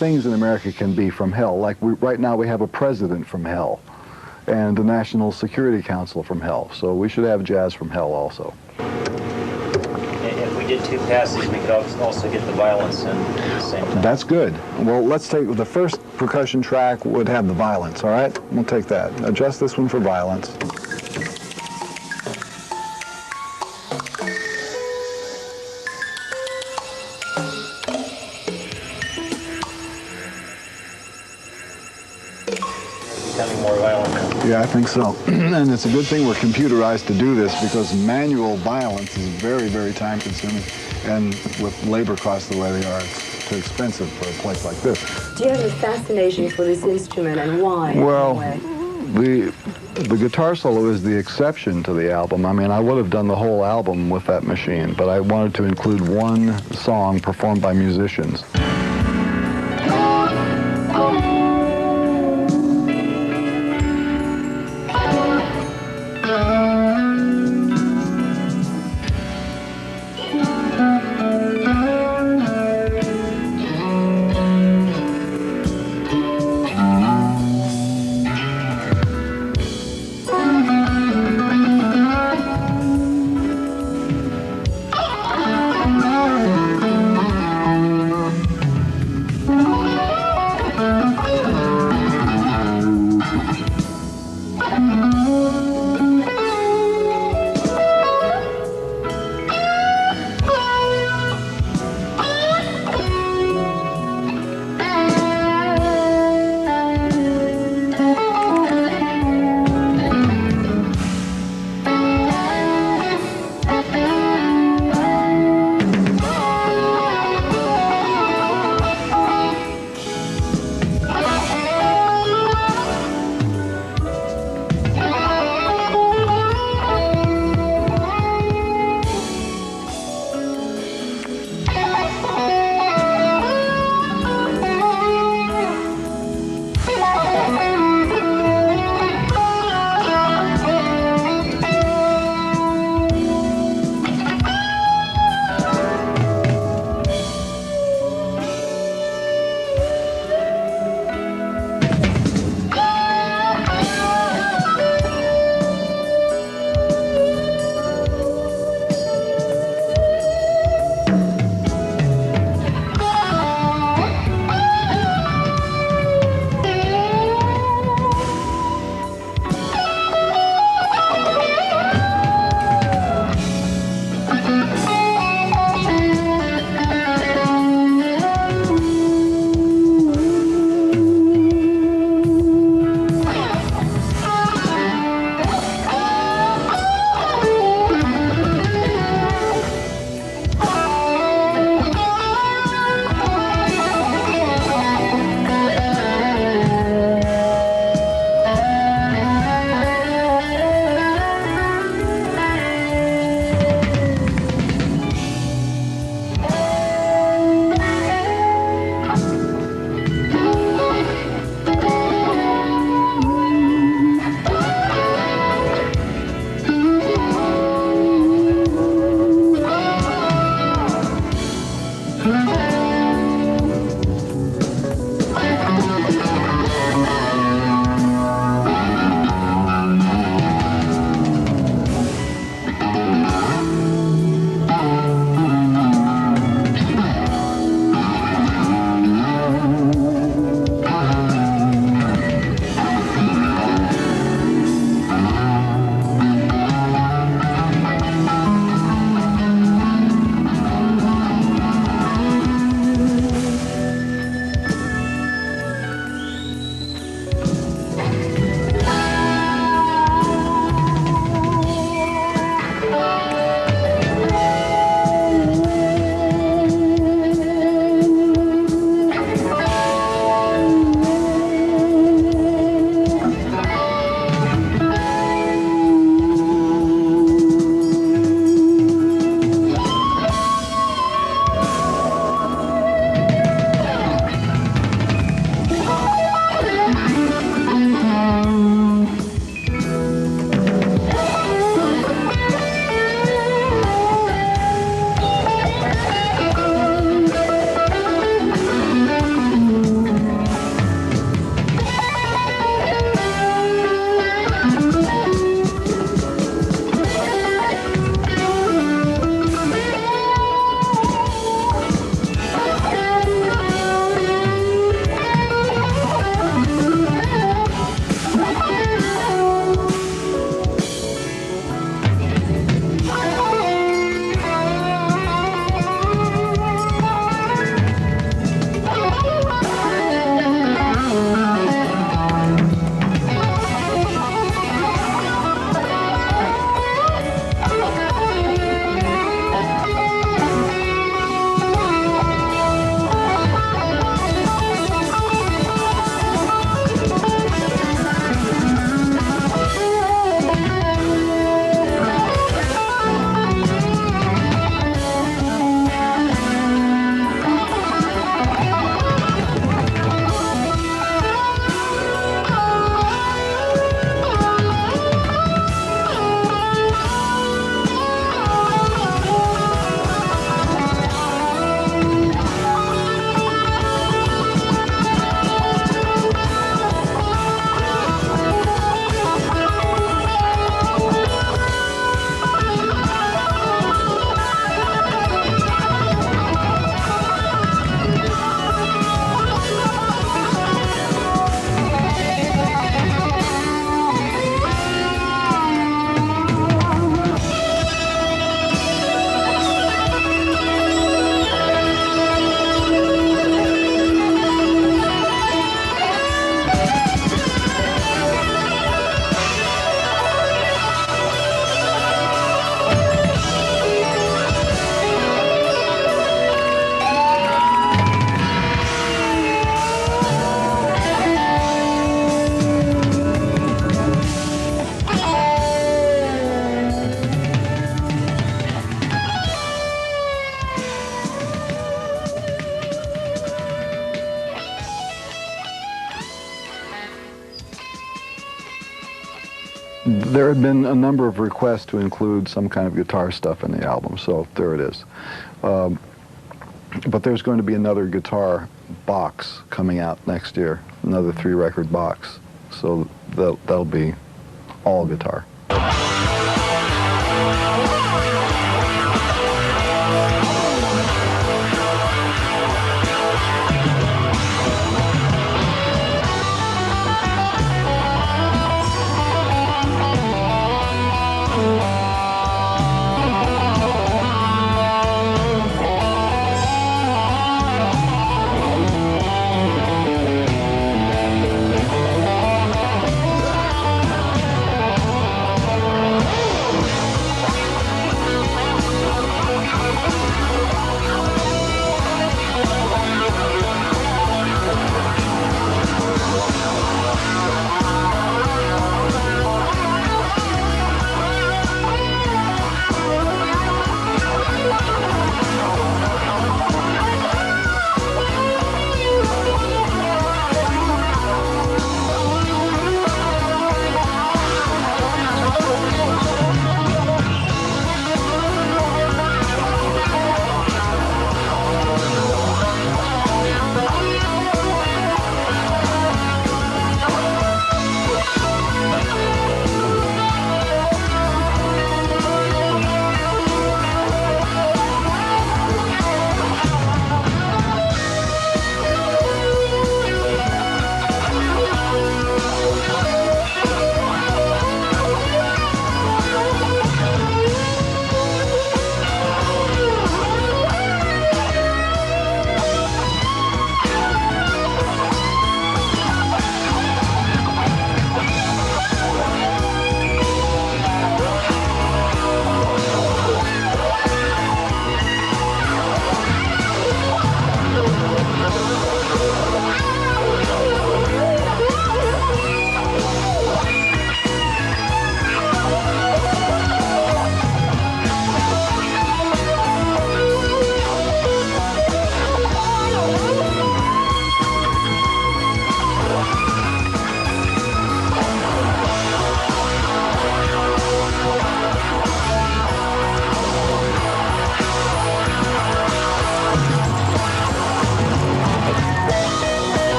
things in America can be from hell. Like right now we have a president from hell and the National Security Council from hell. So we should have jazz from hell also. If we did two passes, we could also get the violence in at the same time. That's good. Well, let's take the first percussion track would have the violence, all right? We'll take that. Adjust this one for violence. Becoming more violent now. Yeah, I think so. And it's a good thing we're computerized to do this, because manual violence is very, very time-consuming. And with labor costs the way they are, it's too expensive for a place like this. Do you have a fascination for this instrument, and why? Well, the guitar solo is the exception to the album. I mean, I would have done the whole album with that machine, but I wanted to include one song performed by musicians. There have been a number of requests to include some kind of guitar stuff in the album, so there it is. But there's going to be another guitar box coming out next year, another 3-record box. So that'll be all guitar.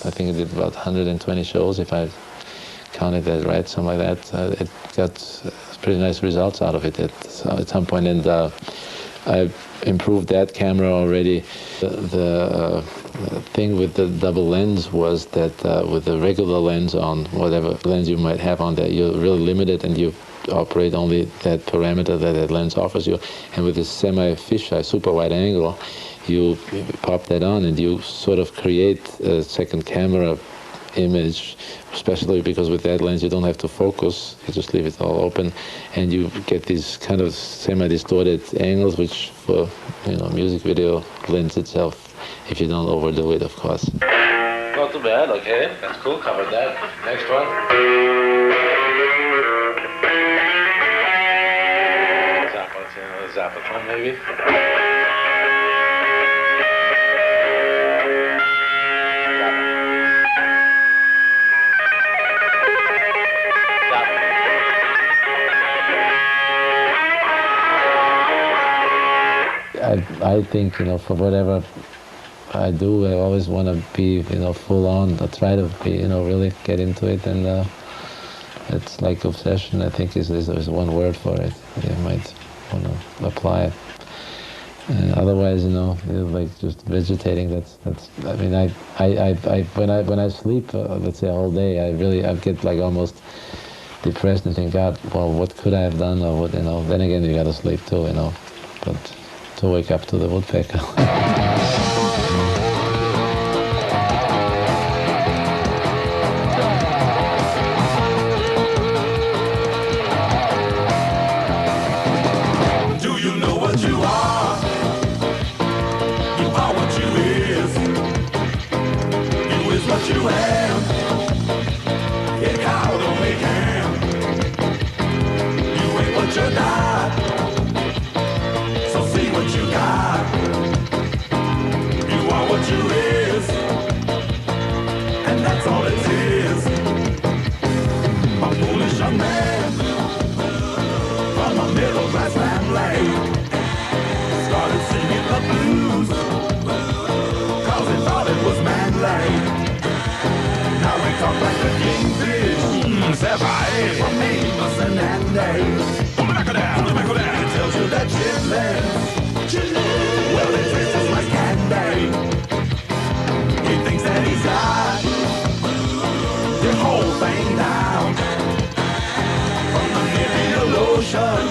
I think it did about 120 shows, if I counted that right, something like that. It got pretty nice results out of it at some point, and I improved that camera already. The thing with the double lens was that with the regular lens on whatever lens you might have on there, you're really limited and you operate only that parameter that lens offers you. And with the semi-fisheye super wide angle, you pop that on and you sort of create a second camera image, especially because with that lens you don't have to focus, you just leave it all open, and you get these kind of semi-distorted angles, which for music video lends itself if you don't overdo it, of course. Not too bad. Okay, that's cool, covered that. Next one. Zappa maybe. I think, for whatever I do, I always want to be, full on. I try to be, really get into it, and it's like obsession, I think, is one word for it. You might want to apply it. Otherwise, like just vegetating. That's. I mean, when I sleep, let's say a whole day, I get like almost depressed and think, God, well, what could I have done, or what, Then again, you got to sleep too, but to wake up to the woodpecker. Do you know what you are? You are what you is. You is what you am. Get cow, don't make ham. You ain't what you're not. So see what you got. You are what you is. And that's all it is. A foolish young man from a middle class family started singing the blues, cause he thought it was manly. Now we talk like the kingfish, Sapphire from Amos and Andes. He tells you that chitlins, well, they taste just like candy. He thinks that he's got the whole thing down, from the Indian Ocean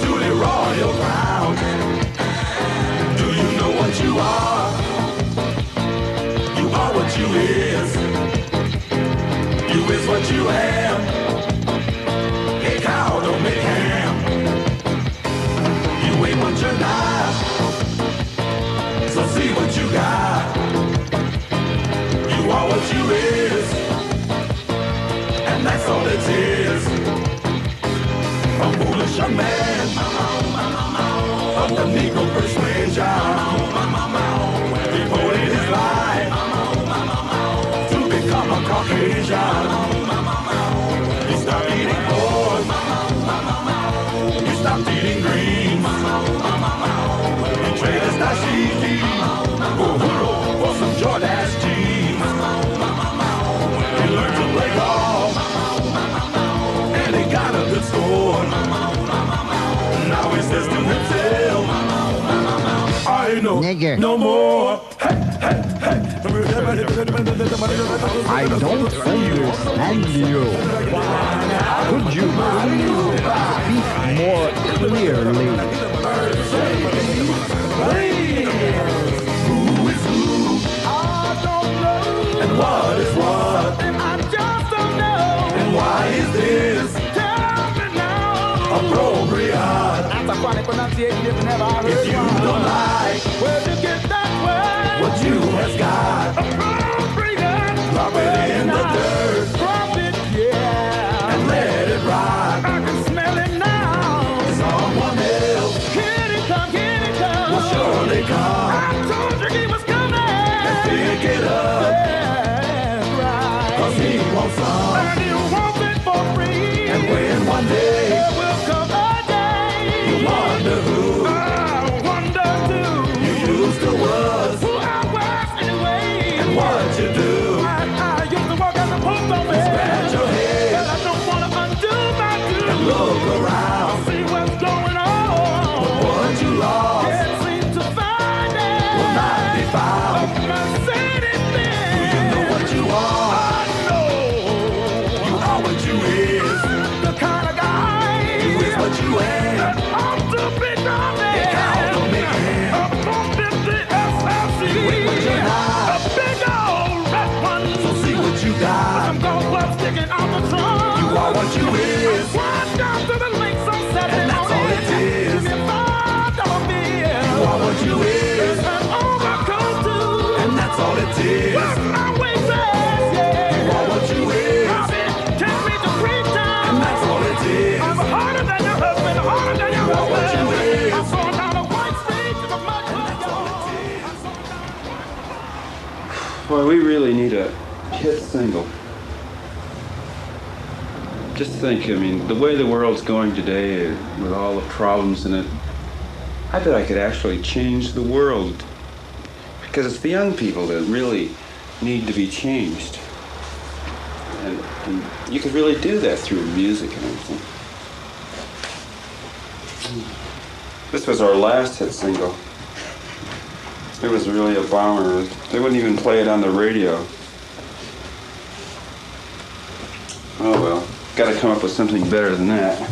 to the Royal Crown. Do you know what you are? You are what you is. You is what you am. Hey cow, don't make ham. You ain't what you're not. So see what you got. You are what you is. And that's all it is. A foolish young man of the Negro persuasion. Devoted his life to become a Caucasian. He stopped eating pork. He stopped eating greens. He traded his dashiki for some Jordache jeans. He learned to play golf, and he got a good score. Now he says to himself, I ain't no more. I don't understand you. Could you speak more clearly? Who is who? I don't know. And what is what? I just don't know. And why is this? Tell me now. Appropriate. That's a funny pronunciation if never heard. If you don't like, where'd you get that word? What you has got. Appropriate. Drop it in the dirt. Drop it, yeah. And let it rock. I can smell it now. Someone else. Here it come. Will surely come. I told you he was coming. Let's pick it up. That's right. Cause he wants some. And he wants it for free. And when one day there will come a day, you wonder who. I wonder too. You used to was. Who I was anyway. And what you all it is. Work my way fast, yeah. You are what you is. Take me to freedom. And that's all it is. I'm harder than your husband, harder than your You are what you husband. is. I'm going down a white street to the mud club, y'all. Boy, we really need a hit single. Just think, I mean, the way the world's going today, with all the problems in it, I bet I could actually change the world. Because it's the young people that really need to be changed. And you could really do that through music and everything. This was our last hit single. It was really a bomber. They wouldn't even play it on the radio. Oh well, gotta come up with something better than that.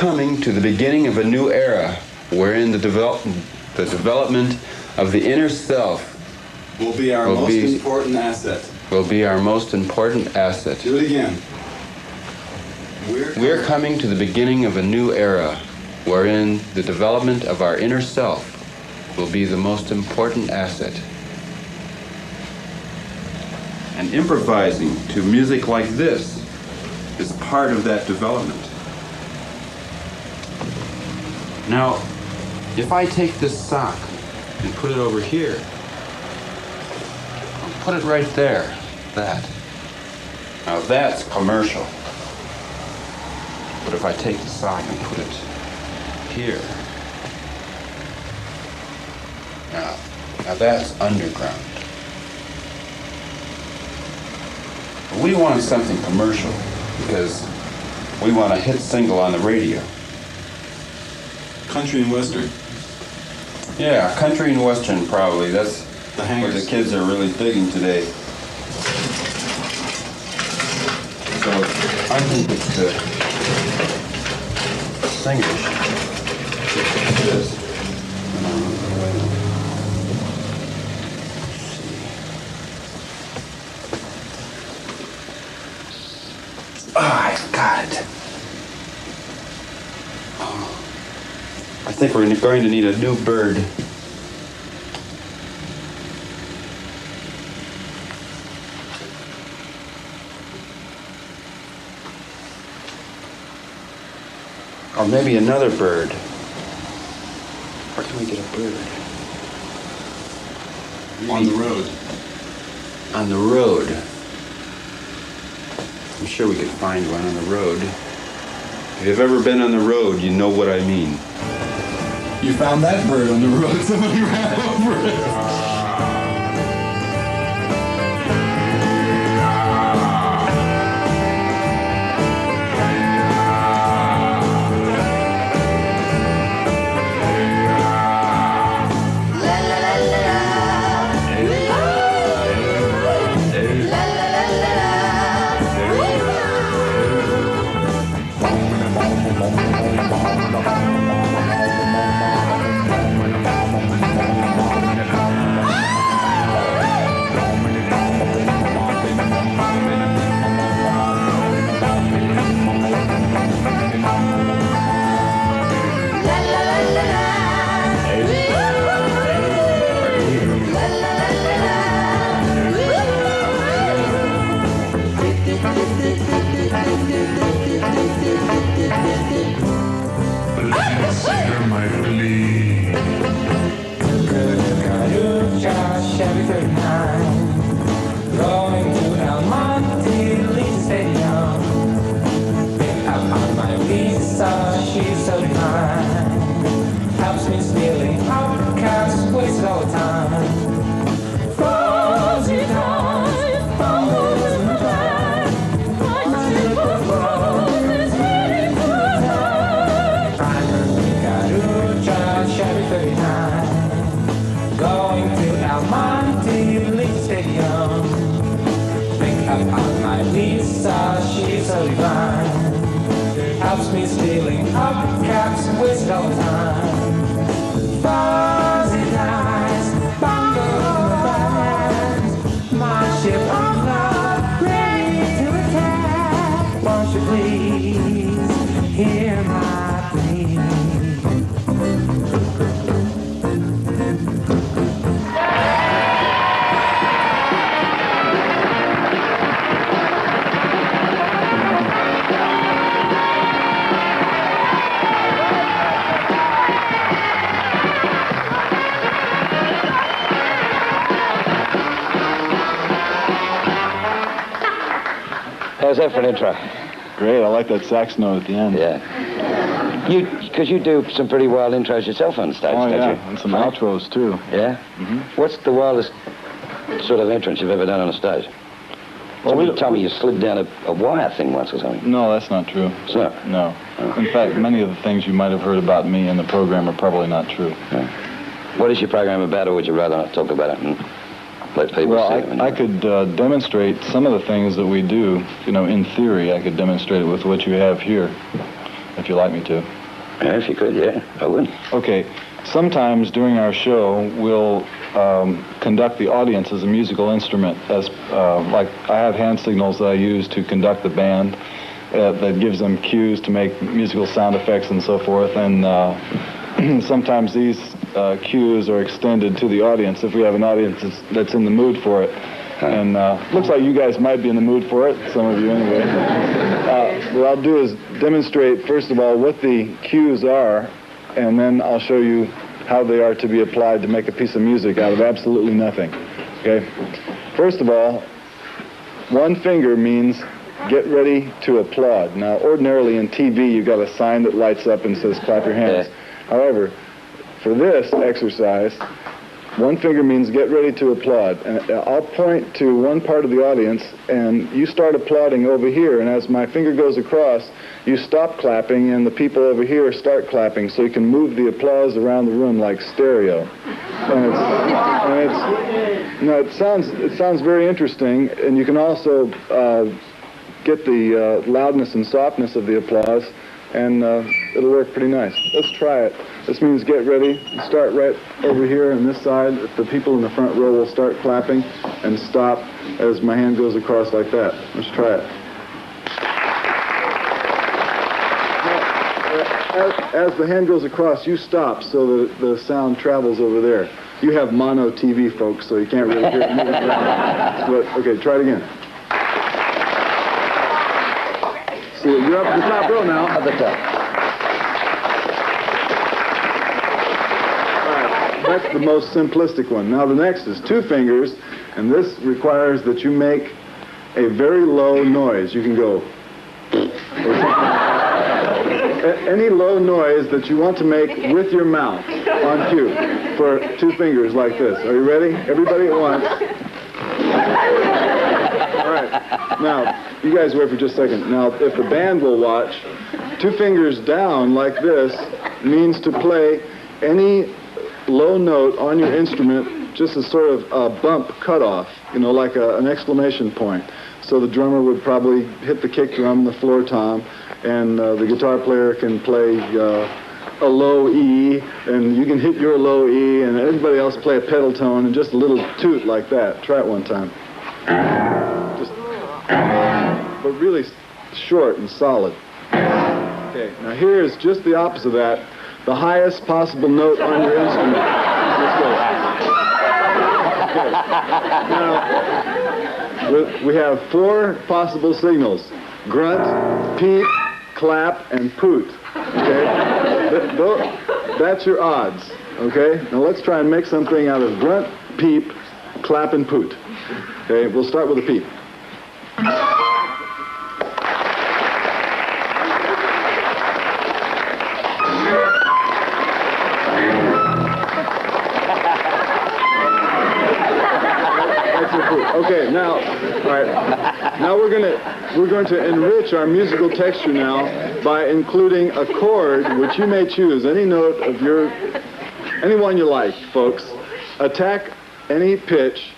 coming to the beginning of a new era wherein the development of the inner self will be our most important asset. Will be our most important asset. Do it again. We're coming to the beginning of a new era wherein the development of our inner self will be the most important asset. And improvising to music like this is part of that development. Now, if I take this sock and put it over here, I'll put it right there, that. Now that's commercial. But if I take the sock and put it here, now that's underground. But we want something commercial because we want a hit single on the radio. Country and Western. Yeah, country and Western probably. That's The what hangers. the kids are really digging today. So I think it's singers. This. I got it. I think we're going to need a new bird. Or maybe another bird. Where can we get a bird? On the road. On the road. I'm sure we could find one on the road. If you've ever been on the road, you know what I mean. You found that bird on the road. Somebody ran over it. Helps me stealing hubcaps and waste all time. Fuzzy dice, bongo bags, my ship of love ready to attack. Won't you please hear my plea? How's that for an intro? Great, I like that sax note at the end. Yeah. Because you do some pretty wild intros yourself on stage, Oh, don't yeah, you? and some outros, too. Yeah? Mm-hmm. What's the wildest sort of entrance you've ever done on a stage? Well, Somebody told me you slid down a wire thing once or something. No, that's not true. It's not? No. Oh. In fact, many of the things you might have heard about me in the program are probably not true. Yeah. What is your program about, or would you rather not talk about it and let people Well, see it? I could demonstrate some of the things that we do, in theory. I could demonstrate it with what you have here. If if you'd like me to. Yeah, if you could, yeah, I would. Okay. Sometimes during our show, we'll conduct the audience as a musical instrument. As like I have hand signals that I use to conduct the band that gives them cues to make musical sound effects and so forth. And sometimes these cues are extended to the audience if we have an audience that's in the mood for it. And looks like you guys might be in the mood for it, some of you anyway. What I'll do is demonstrate, first of all, what the cues are, and then I'll show you how they are to be applied to make a piece of music out of absolutely nothing. Okay? First of all, one finger means get ready to applaud. Now, ordinarily in TV, you've got a sign that lights up and says clap your hands. However, for this exercise, one finger means get ready to applaud. And I'll point to one part of the audience, and you start applauding over here, and as my finger goes across, you stop clapping, and the people over here start clapping, so you can move the applause around the room like stereo. It sounds very interesting, and you can also get the loudness and softness of the applause, and it'll work pretty nice. Let's try it. This means get ready. Start right over here on this side. The people in the front row will start clapping and stop as my hand goes across like that. Let's try it. As the hand goes across, you stop so that the sound travels over there. You have mono TV, folks, so you can't really hear it. But, okay, try it again. So you're up at the top row now. At the top. That's the most simplistic one. Now the next is two fingers, and this requires that you make a very low noise. You can go any low noise that you want to make with your mouth on cue for two fingers like this. Are you ready? Everybody at once. All right. Now, you guys wait for just a second. Now, if the band will watch, two fingers down like this means to play any low note on your instrument, just as sort of a bump cutoff, you know, like an exclamation point. So the drummer would probably hit the kick drum, the floor tom, and the guitar player can play a low E, and you can hit your low E, and everybody else play a pedal tone, and just a little toot like that. Try it one time. Just, but really short and solid. Okay, now here is just the opposite of that. The highest possible note on your instrument. Let's go. Okay. Now, we have four possible signals: grunt, peep, clap, and poot. Okay? That's your odds. Okay? Now let's try and make something out of grunt, peep, clap, and poot. Okay? We'll start with a peep. Okay, now, all right. Now we're going to enrich our musical texture now by including a chord which you may choose, any note of any one you like, folks. Attack any pitch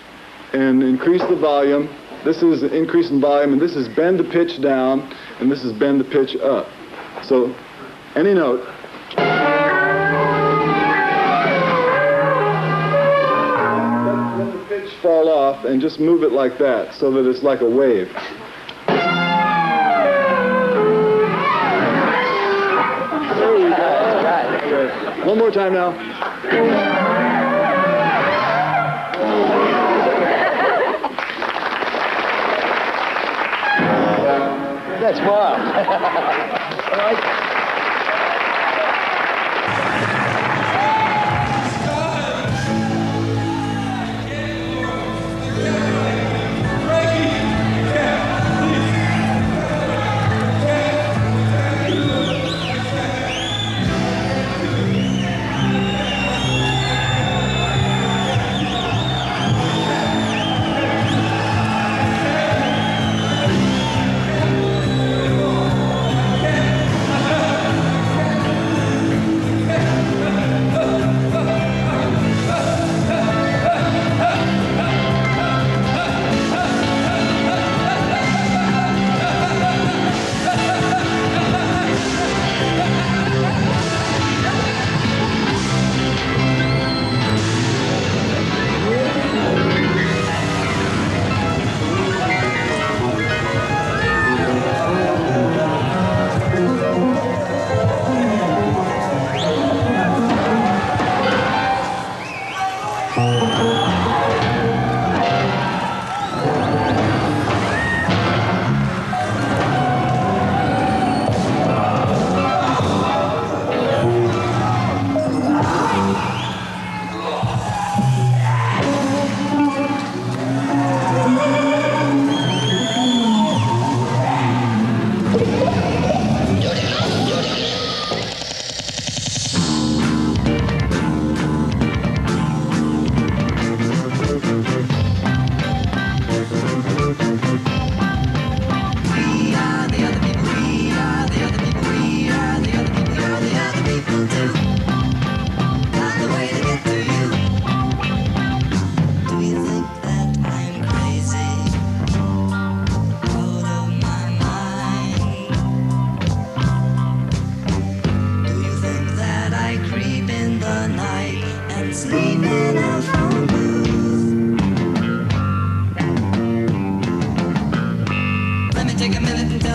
and increase the volume. This is increase in volume, and this is bend the pitch down, and this is bend the pitch up. So, any note. Fall off and just move it like that so that it's like a wave. There we go. Okay. One more time now. That's wild.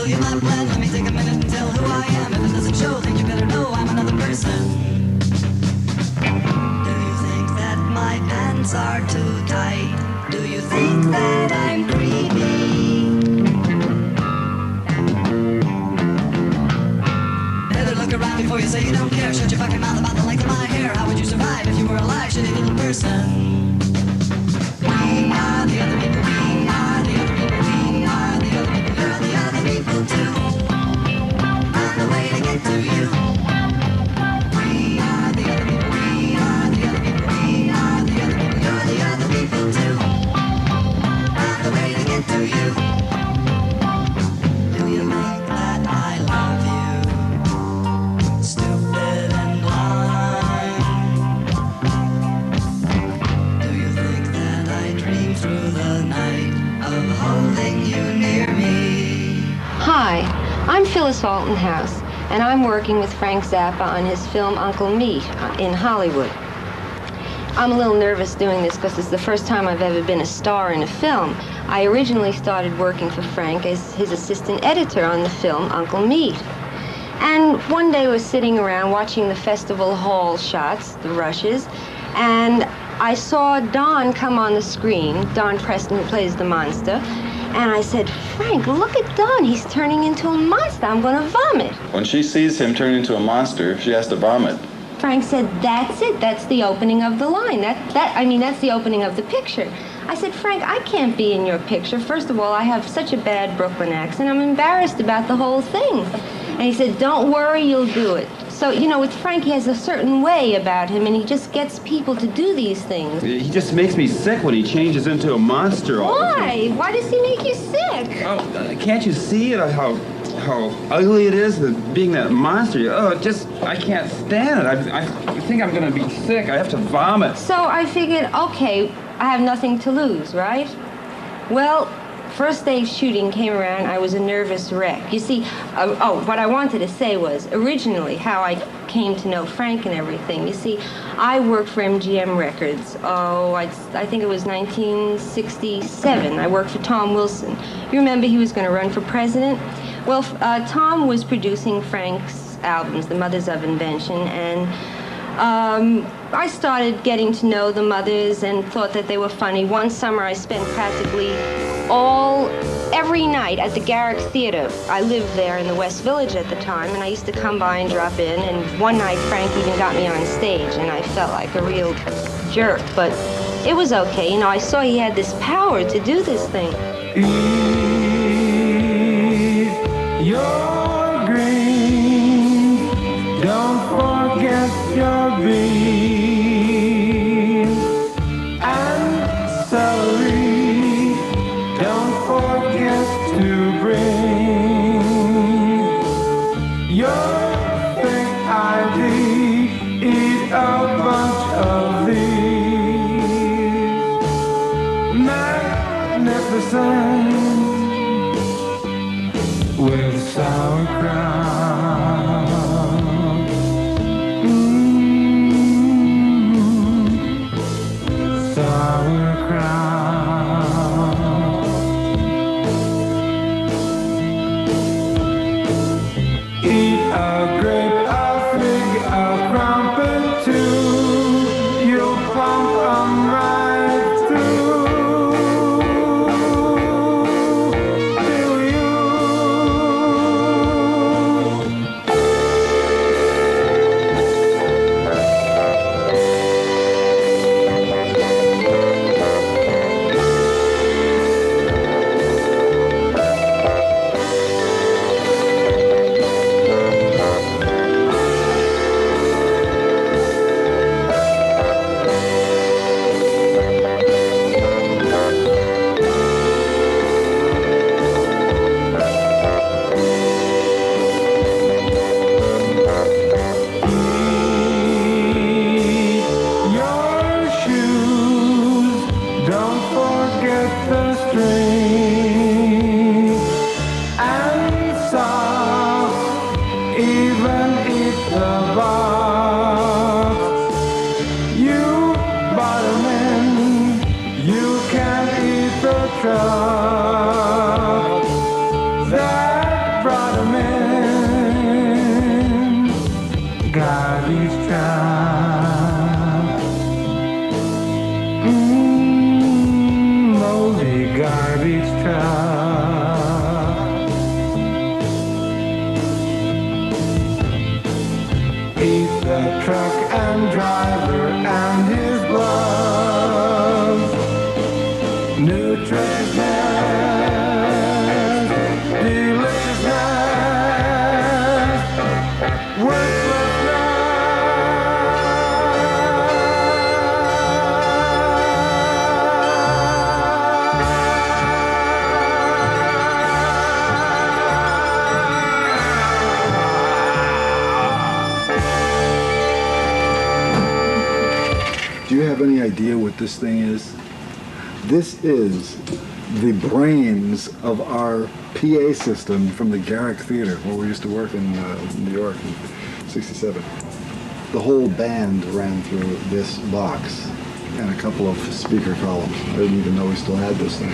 tell you my plan. Let me take a minute and tell who I am. If it doesn't show, then you better know I'm another person. Do you think that my pants are too tight? Do you think that I'm creepy? Better look around before you say you don't care. Shut your fucking mouth about the length of my hair. How would you survive if you were alive, shitty little person? We are the other people. We are the other people. We are the other people. You're the other people too. Find a way to get to you. We are the other people. We are the other people. We are the other people. You're the other people too. Find a way to get to you. Do you think that I love you? Stupid and blind. Do you think that I dream through the night of holding you near me? Hi, I'm Phyllis Altonhouse, and I'm working with Frank Zappa on his film Uncle Meat in Hollywood. I'm a little nervous doing this because it's the first time I've ever been a star in a film. I originally started working for Frank as his assistant editor on the film Uncle Meat. And one day we were sitting around watching the festival hall shots, the rushes, and I saw Don come on the screen, Don Preston, who plays the monster, and I said, Frank, look at Don, he's turning into a monster, I'm gonna vomit. When she sees him turn into a monster, she has to vomit. Frank said, that's it, that's the opening of the line, that's the opening of the picture. I said, Frank, I can't be in your picture. First of all, I have such a bad Brooklyn accent, I'm embarrassed about the whole thing. And he said, don't worry, you'll do it. So, you know, with Frank, he has a certain way about him, and he just gets people to do these things. He just makes me sick when he changes into a monster. Why? Why does he make you sick? Oh, can't you see it? How ugly it is, being that monster. Oh, I can't stand it. I think I'm going to be sick. I have to vomit. So I figured, okay, I have nothing to lose, right? Well, first day of shooting came around, I was a nervous wreck. You see, what I wanted to say was, originally, how I came to know Frank and everything. You see, I worked for MGM Records. I think it was 1967. I worked for Tom Wilson. You remember he was going to run for president? Well, Tom was producing Frank's albums, The Mothers of Invention, and I started getting to know the mothers and thought that they were funny. One summer I spent practically every night at the Garrick Theater. I lived there in the West Village at the time, and I used to come by and drop in, and one night Frank even got me on stage, and I felt like a real jerk, but it was okay. You know, I saw he had this power to do this thing. Your green, don't forget your beans and celery. Don't forget to bring your thick ID. Eat a bunch of these. Magnificent. With sauerkraut. Sauerkraut. Eat a grape, a fig, a crumpet too. You'll pump 'em right through. truck that garbage truck. Moldy garbage truck. Eat the truck and driver and his gloves. Nutritiousness, deliciousness, worthlessness. Do you have any idea what this thing is? This is the brains of our PA system from the Garrick Theater, where we used to work in New York in '67. The whole band ran through this box and a couple of speaker columns. I didn't even know we still had this thing.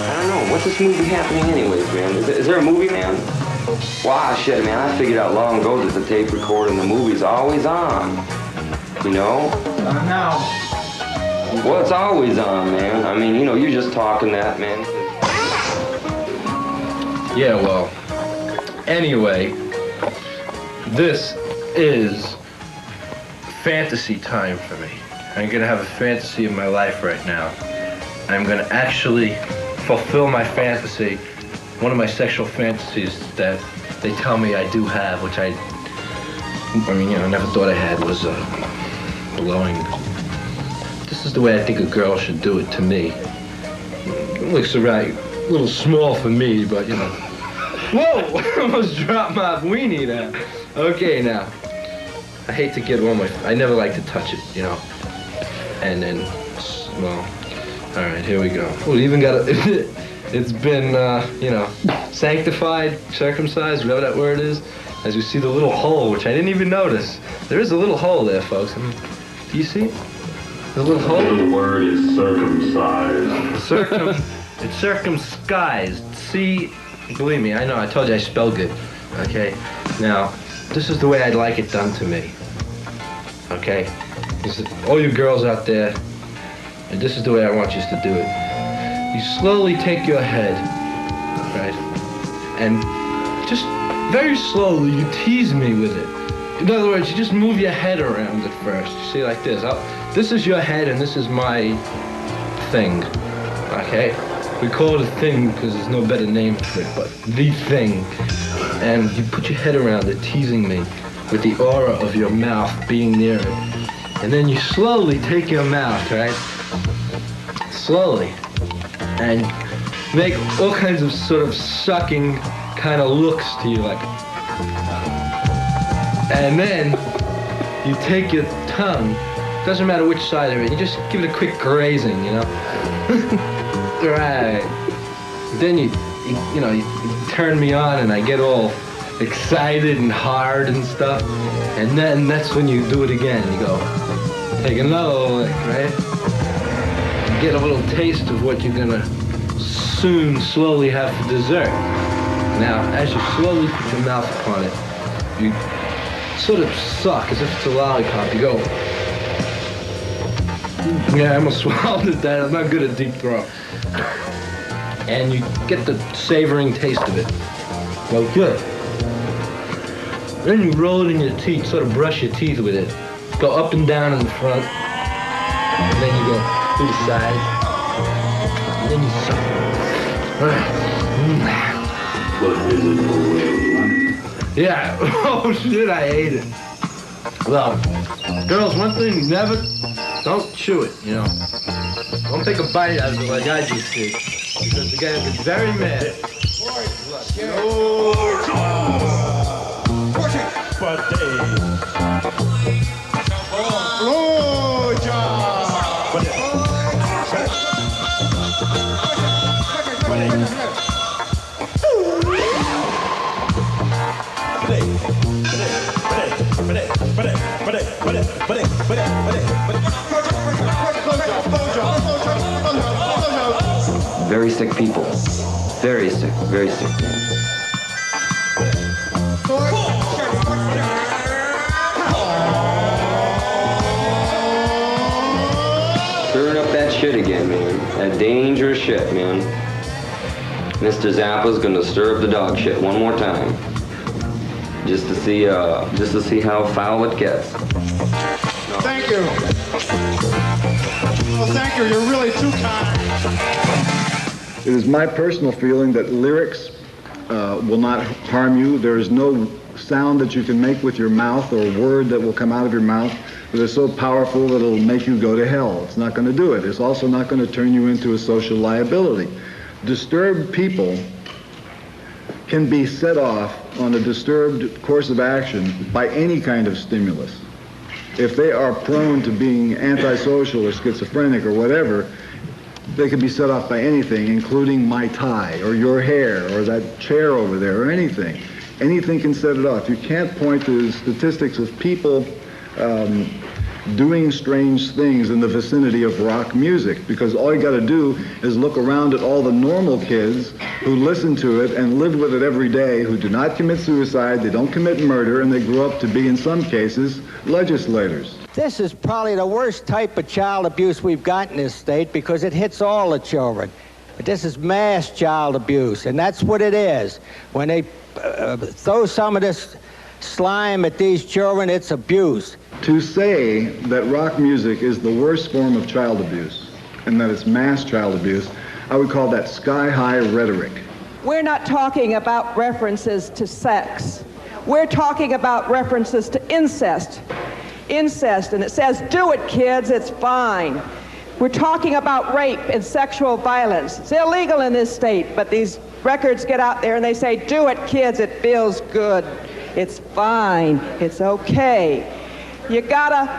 I don't know. What's this movie happening anyways, man? Is there a movie, man? Wow, shit, man. I figured out long ago that the tape recorder and the movie's always on. You know? Now. Well, it's always on, man. I mean, you know, you're just talking that, man. Yeah, well, anyway, this is fantasy time for me. I'm gonna have a fantasy in my life right now. I'm gonna actually fulfill my fantasy. One of my sexual fantasies that they tell me I do have, which I mean, you know, I never thought I had, was blowing. This is the way I think a girl should do it to me. It looks right, a little small for me, but you know. Whoa! I almost dropped my weenie there. Okay, now. I hate to get on my, I never like to touch it, you know. And then, well, all right, here we go. Oh, it even got a, it's been, you know, sanctified, circumcised, whatever that word is. As you see the little hole, which I didn't even notice. There is a little hole there, folks. I mean, do you see it? The little hole? The word is circumcised. It's circumcised. See, believe me, I know, I told you I spell good. Okay? Now, this is the way I'd like it done to me. Okay? All you girls out there, and this is the way I want you to do it. You slowly take your head, right? And just very slowly, you tease me with it. In other words, you just move your head around at first. You see, like this. This is your head and this is my thing, okay? We call it a thing because there's no better name for it, but the thing. And you put your head around it, teasing me with the aura of your mouth being near it. And then you slowly take your mouth, right? Slowly. And make all kinds of sort of sucking kind of looks to you, like. And then you take your tongue, doesn't matter which side of it, you just give it a quick grazing, you know? Right. Then you turn me on and I get all excited and hard and stuff. And then that's when you do it again. You go, take another lick, right? You get a little taste of what you're gonna soon slowly have for dessert. Now, as you slowly put your mouth upon it, you sort of suck as if it's a lollipop. You go, yeah, I almost swallowed it that. I'm not good at deep throat. And you get the savoring taste of it. Well, good. Then you roll it in your teeth, sort of brush your teeth with it. Go up and down in the front. And then you go to the side. And then you suck. But is it for real? Yeah. Oh shit, I ate it. Well, girls, one thing, never, don't chew it, you know. Don't take a bite out of it like I just did. Because the guy will get very mad. Very sick people. Very sick, very sick. man. That dangerous shit, man. Mr. Zappa's gonna stir up the dog shit one more time. Just to see how foul it gets. Thank you. Well, thank you. You're really too kind. It is my personal feeling that lyrics will not harm you. There is no sound that you can make with your mouth or word that will come out of your mouth that is so powerful that it'll make you go to hell. It's not going to do it. It's also not going to turn you into a social liability. Disturbed people can be set off on a disturbed course of action by any kind of stimulus. If they are prone to being antisocial or schizophrenic or whatever, they can be set off by anything, including my tie or your hair or that chair over there or anything. Anything can set it off. You can't point to statistics of people doing strange things in the vicinity of rock music, because all you got to do is look around at all the normal kids who listen to it and live with it every day, who do not commit suicide, they don't commit murder, and they grow up to be, in some cases, legislators. This is probably the worst type of child abuse we've got in this state, because it hits all the children. But this is mass child abuse, and that's what it is. When they throw some of this slime at these children, it's abuse. To say that rock music is the worst form of child abuse and that it's mass child abuse, I would call that sky-high rhetoric. We're not talking about references to sex. We're talking about references to incest. Incest, and it says, do it, kids, it's fine. We're talking about rape and sexual violence. It's illegal in this state, but these records get out there and they say, do it, kids, it feels good. It's fine, it's okay. You gotta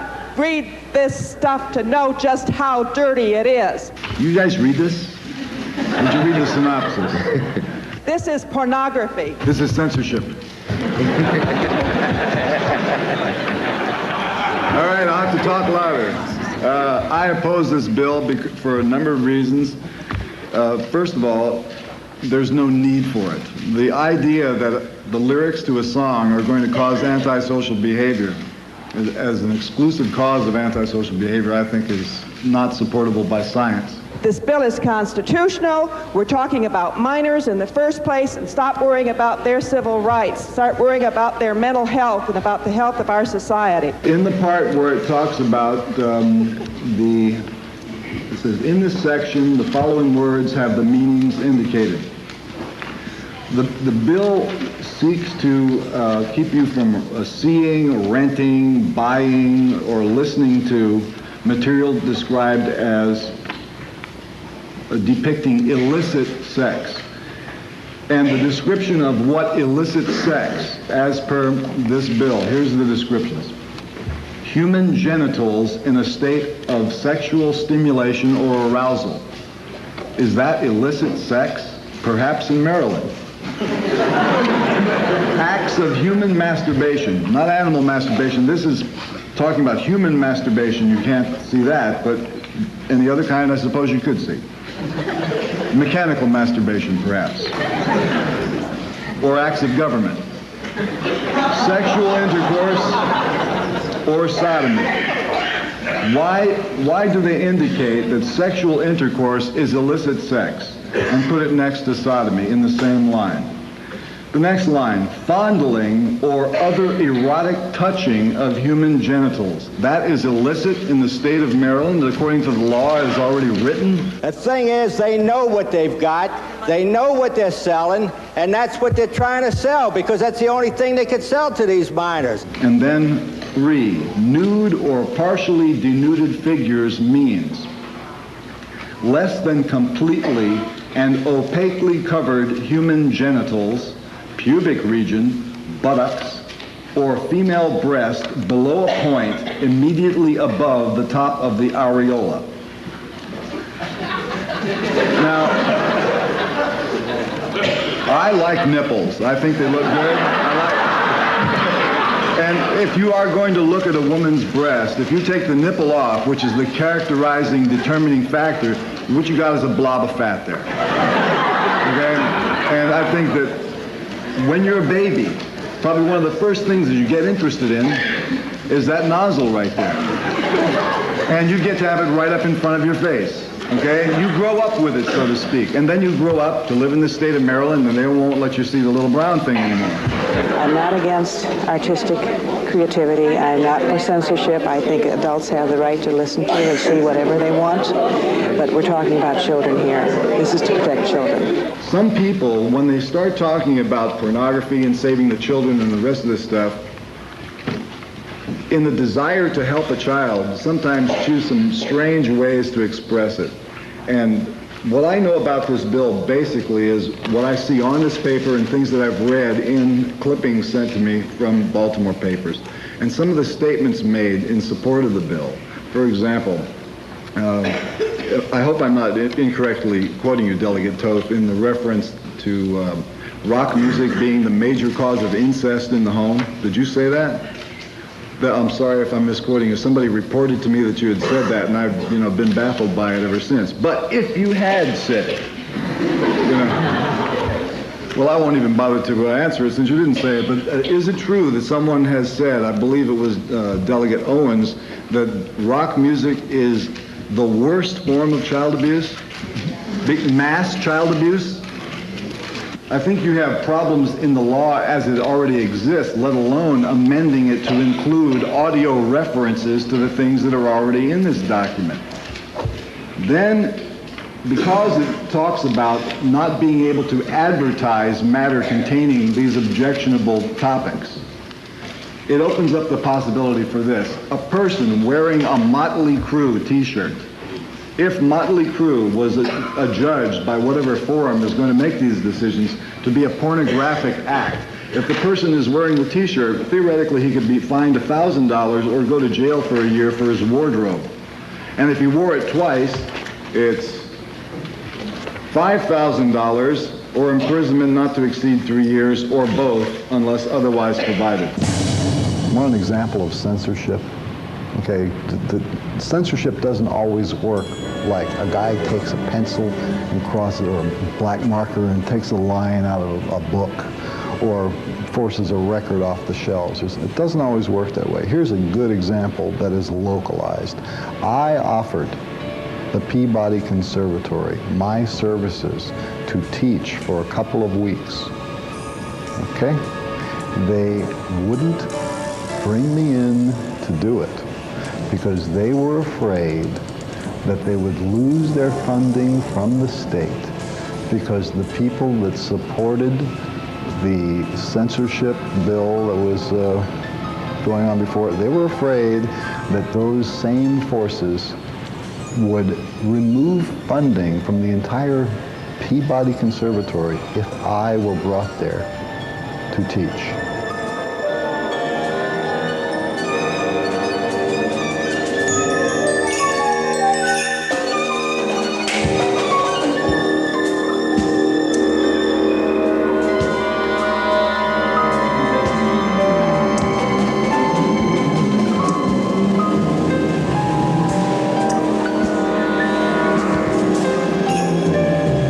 read this stuff to know just how dirty it is. You guys read this? Did you read the synopsis? This is pornography. This is censorship. All right, I'll have to talk louder. I oppose this bill for a number of reasons. First of all, there's no need for it. The idea that the lyrics to a song are going to cause antisocial behavior as an exclusive cause of antisocial behavior, I think, is not supportable by science. This bill is constitutional. We're talking about minors in the first place, and stop worrying about their civil rights. Start worrying about their mental health and about the health of our society. In the part where it talks about it says, in this section, the following words have the meanings indicated. The bill seeks to keep you from seeing, renting, buying, or listening to material described as depicting illicit sex. And the description of what illicit sex, as per this bill, here's the descriptions. Human genitals in a state of sexual stimulation or arousal. Is that illicit sex? Perhaps in Maryland. Acts of human masturbation, not animal masturbation. This is talking about human masturbation. You can't see that, but any other kind, I suppose you could see. Mechanical masturbation, perhaps. Or acts of government. Sexual intercourse or sodomy. Why do they indicate that sexual intercourse is illicit sex and put it next to sodomy in the same line? The next line, fondling or other erotic touching of human genitals. That is illicit in the state of Maryland, according to the law as already written. The thing is, they know what they've got, they know what they're selling, and that's what they're trying to sell, because that's the only thing they could sell to these minors. And then 3, nude or partially denuded figures means less than completely and opaquely covered human genitals, pubic region, buttocks, or female breast below a point immediately above the top of the areola. Now, I like nipples. I think they look good. And if you are going to look at a woman's breast, if you take the nipple off, which is the characterizing, determining factor, what you got is a blob of fat there. Okay? And I think that when you're a baby, probably one of the first things that you get interested in is that nozzle right there. And you get to have it right up in front of your face. Okay? You grow up with it, so to speak. And then you grow up to live in the state of Maryland, and they won't let you see the little brown thing anymore. I'm not against artistic creativity. I'm not for censorship. I think adults have the right to listen to and see whatever they want. But we're talking about children here. This is to protect children. Some people, when they start talking about pornography and saving the children and the rest of this stuff, in the desire to help a child, sometimes choose some strange ways to express it. And what I know about this bill basically is what I see on this paper and things that I've read in clippings sent to me from Baltimore papers. And some of the statements made in support of the bill. For example, I hope I'm not incorrectly quoting you, Delegate Toth, in the reference to rock music being the major cause of incest in the home. Did you say that? I'm sorry if I'm misquoting you. Somebody reported to me that you had said that, and I've been baffled by it ever since. But if you had said it, well, I won't even bother to answer it since you didn't say it, but is it true that someone has said, I believe it was Delegate Owens, that rock music is the worst form of child abuse? Mass child abuse? I think you have problems in the law as it already exists, let alone amending it to include audio references to the things that are already in this document. Then, because it talks about not being able to advertise matter containing these objectionable topics, it opens up the possibility for this. A person wearing a Motley Crue t-shirt, if Motley Crue was adjudged by whatever forum is going to make these decisions to be a pornographic act, if the person is wearing the t-shirt, theoretically he could be fined $1,000 or go to jail for a year for his wardrobe. And if he wore it twice, it's $5,000 or imprisonment not to exceed 3 years, or both, unless otherwise provided. One example of censorship. Okay, the censorship doesn't always work like a guy takes a pencil and crosses, or a black marker and takes a line out of a book, or forces a record off the shelves. It doesn't always work that way. Here's a good example that is localized. I offered the Peabody Conservatory my services to teach for a couple of weeks. Okay? They wouldn't bring me in to do it because they were afraid that they would lose their funding from the state, because the people that supported the censorship bill that was going on before, they were afraid that those same forces would remove funding from the entire Peabody Conservatory if I were brought there to teach.